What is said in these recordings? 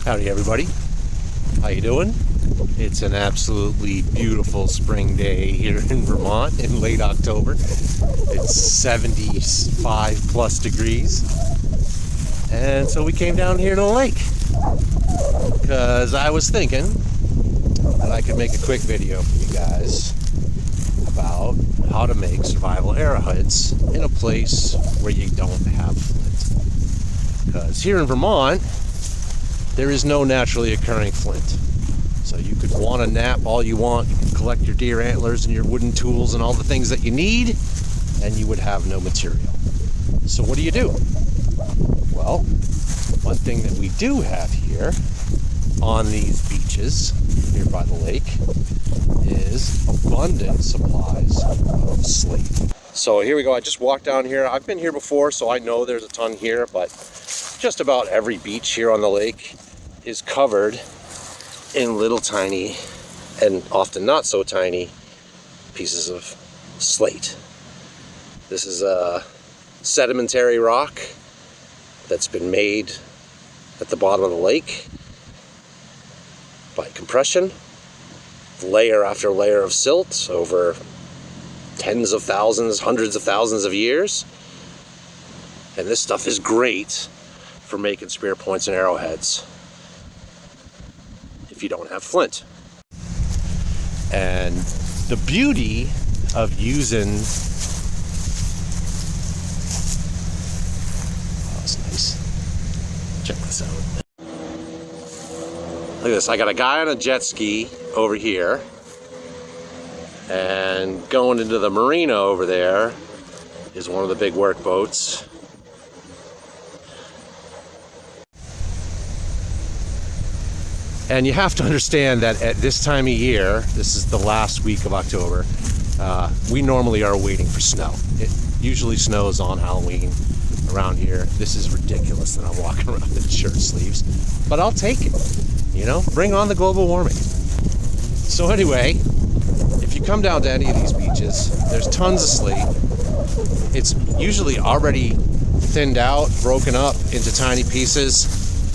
Howdy everybody, how you doing? It's an absolutely beautiful spring day here in Vermont in late October. It's 75 plus degrees, and so we came down here to the lake because I was thinking that I could make a quick video for you guys about how to make survival arrowheads in a place where you don't have flint. Because here in Vermont, there is no naturally occurring flint. So you could want to nap all you want, you can collect your deer antlers and your wooden tools and all the things that you need, and you would have no material. So what do? Well, one thing that we do have here on these beaches here by the lake is abundant supplies of slate. So here we go. I just walked down here. I've been here before, so I know there's a ton here, but just about every beach here on the lake is covered in little tiny and often not so tiny pieces of slate. This is a sedimentary rock that's been made at the bottom of the lake by compression, layer after layer of silt over tens of thousands, hundreds of thousands of years. And this stuff is great for making spear points and arrowheads if you don't have flint. And the beauty of using, oh, that's nice. Check this out. Look at this. I got a guy on a jet ski over here, and going into the marina over there is one of the big work boats. And you have to understand that at this time of year, this is the last week of October, we normally are waiting for snow. It usually snows on Halloween around here. This is ridiculous that I'm walking around in shirt sleeves, but I'll take it. You know, bring on the global warming. So anyway, if you come down to any of these beaches, there's tons of slate. It's usually already thinned out, broken up into tiny pieces.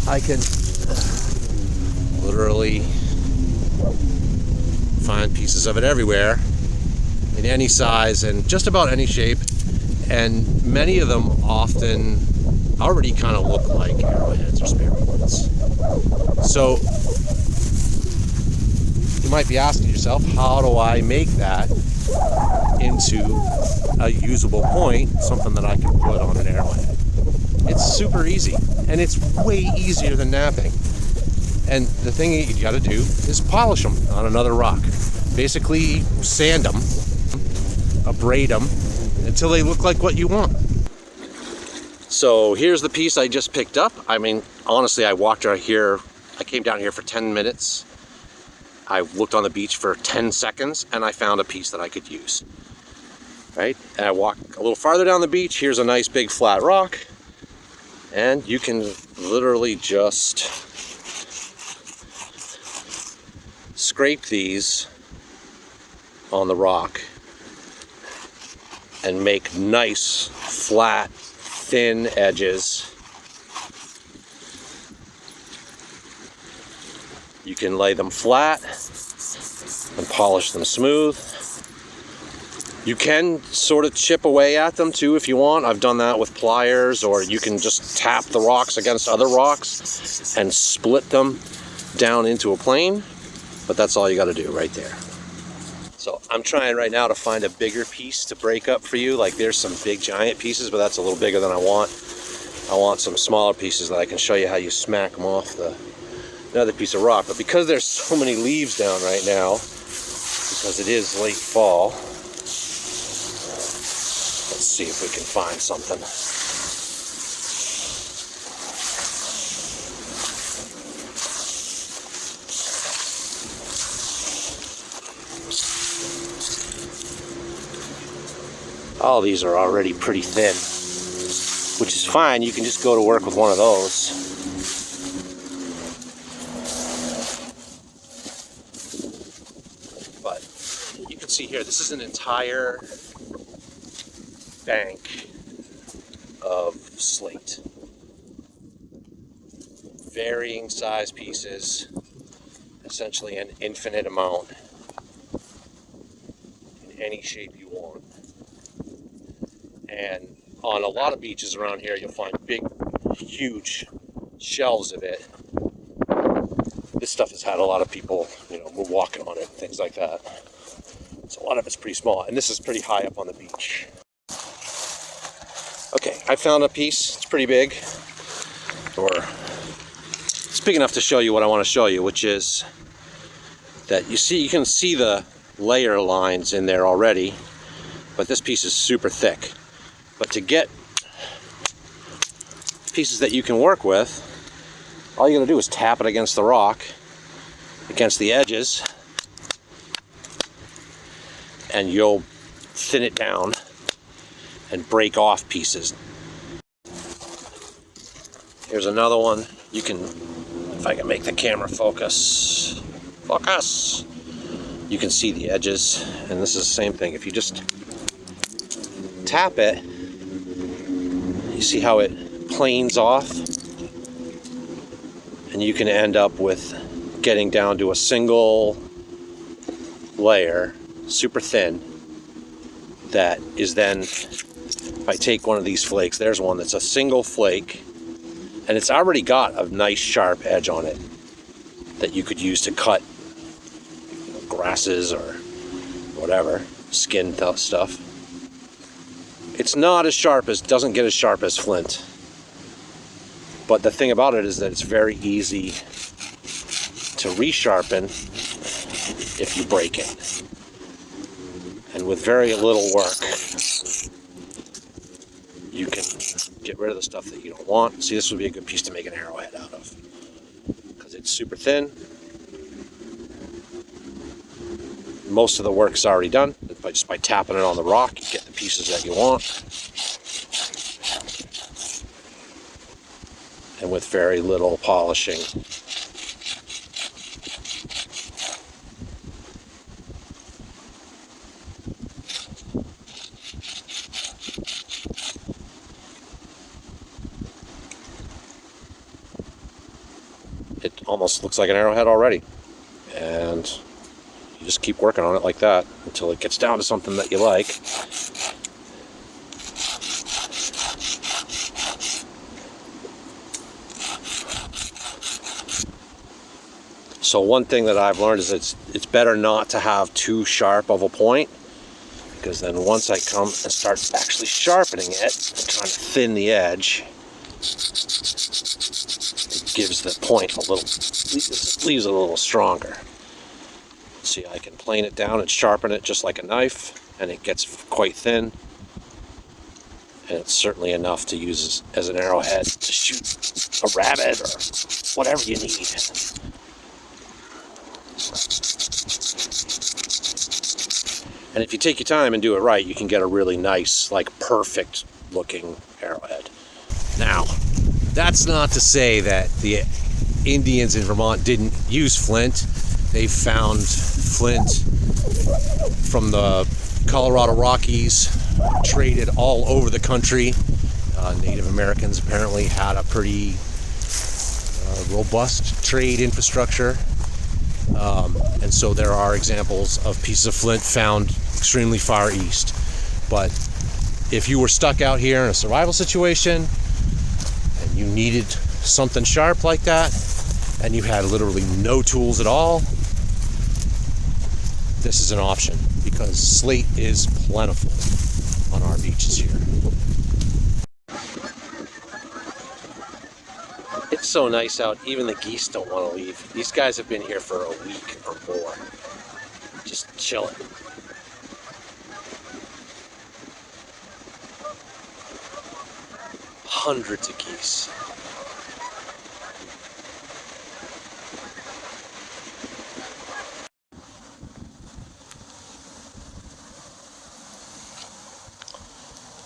I can literally find pieces of it everywhere in any size and just about any shape, and many of them often already kind of look like arrowheads or spear points. So you might be asking yourself, how do I make that into a usable point, something that I can put on an arrowhead? It's super easy, and it's way easier than napping. And the thing you got to do is polish them on another rock. Basically sand them, abrade them until they look like what you want. So here's the piece I just picked up. I mean, honestly, I walked out here. I came down here for 10 minutes. I looked on the beach for 10 seconds and I found a piece that I could use. Right? And I walked a little farther down the beach. Here's a nice big flat rock. And you can literally just scrape these on the rock and make nice, flat, thin edges. You can lay them flat and polish them smooth. You can sort of chip away at them too if you want. I've done that with pliers, or you can just tap the rocks against other rocks and split them down into a plane. But that's all you got to do right there. So I'm trying right now to find a bigger piece to break up for you. Like there's some big giant pieces, but that's a little bigger than I want. I want some smaller pieces that I can show you how you smack them off another piece of rock. But because there's so many leaves down right now, because it is late fall, let's see if we can find something. All these are already pretty thin, which is fine. You can just go to work with one of those. But you can see here, this is an entire bank of slate. varying size pieces, essentially an infinite amount, in any shape you want. And on a lot of beaches around here, you'll find big, huge shelves of it. This stuff has had a lot of people, walking on it, things like that. So a lot of it's pretty small, and this is pretty high up on the beach. Okay, I found a piece. It's pretty big, or it's big enough to show you what I want to show you, which is that you can see the layer lines in there already, but this piece is super thick. But to get pieces that you can work with, all you gotta do is tap it against the rock, against the edges, and you'll thin it down and break off pieces. Here's another one. You can, if I can make the camera focus, you can see the edges, and this is the same thing. If you just tap it, you see how it planes off, and you can end up with getting down to a single layer, super thin, that is then, if I take one of these flakes, there's one that's a single flake, and it's already got a nice sharp edge on it that you could use to cut grasses or whatever, skin stuff. It's not as sharp doesn't get as sharp as flint. But the thing about it is that it's very easy to resharpen if you break it. And with very little work, you can get rid of the stuff that you don't want. See, this would be a good piece to make an arrowhead out of, because it's super thin. Most of the work's already done. Just by tapping it on the rock, you get the pieces that you want. And with very little polishing. It almost looks like an arrowhead already. And you just keep working on it like that until it gets down to something that you like. So one thing that I've learned is it's better not to have too sharp of a point, because then once I come and start actually sharpening it, trying to thin the edge, it gives the point a little, leaves it a little stronger. See, I can plane it down and sharpen it just like a knife, and it gets quite thin. And it's certainly enough to use as an arrowhead to shoot a rabbit or whatever you need. And if you take your time and do it right, you can get a really nice, like perfect looking arrowhead. Now, that's not to say that the Indians in Vermont didn't use flint. They found flint from the Colorado Rockies, traded all over the country. Native Americans apparently had a pretty robust trade infrastructure. And so there are examples of pieces of flint found extremely far east. But if you were stuck out here in a survival situation and you needed something sharp like that, and you had literally no tools at all, this is an option, because slate is plentiful on our beaches here. It's so nice out, even the geese don't want to leave. These guys have been here for a week or more, just chilling. Hundreds of geese.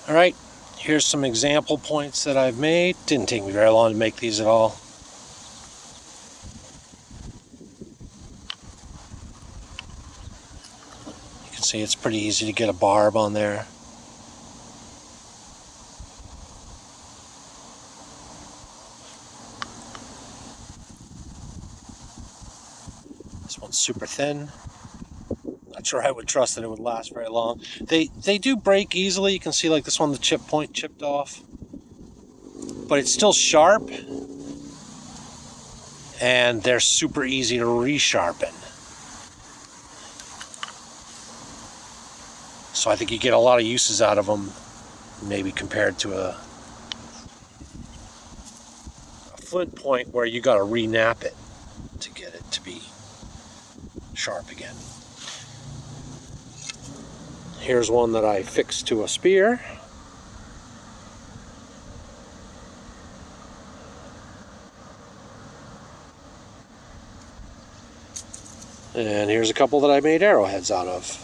All right, here's some example points that I've made. Didn't take me very long to make these at all. You can see it's pretty easy to get a barb on there. This one's super thin. Not sure I would trust that it would last very long. They do break easily. You can see like this one, the chip point chipped off. But it's still sharp. And they're super easy to resharpen. So I think you get a lot of uses out of them, maybe compared to a flint point where you got to re-nap it to get it to be sharp again. Here's one that I fixed to a spear. And here's a couple that I made arrowheads out of.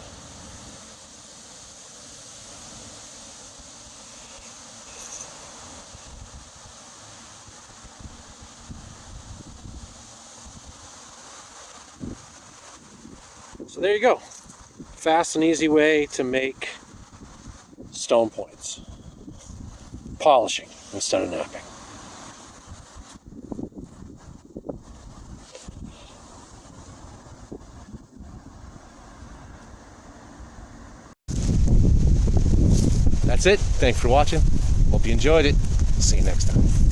So there you go. Fast and easy way to make stone points. Polishing instead of napping. That's it. Thanks for watching. Hope you enjoyed it. See you next time.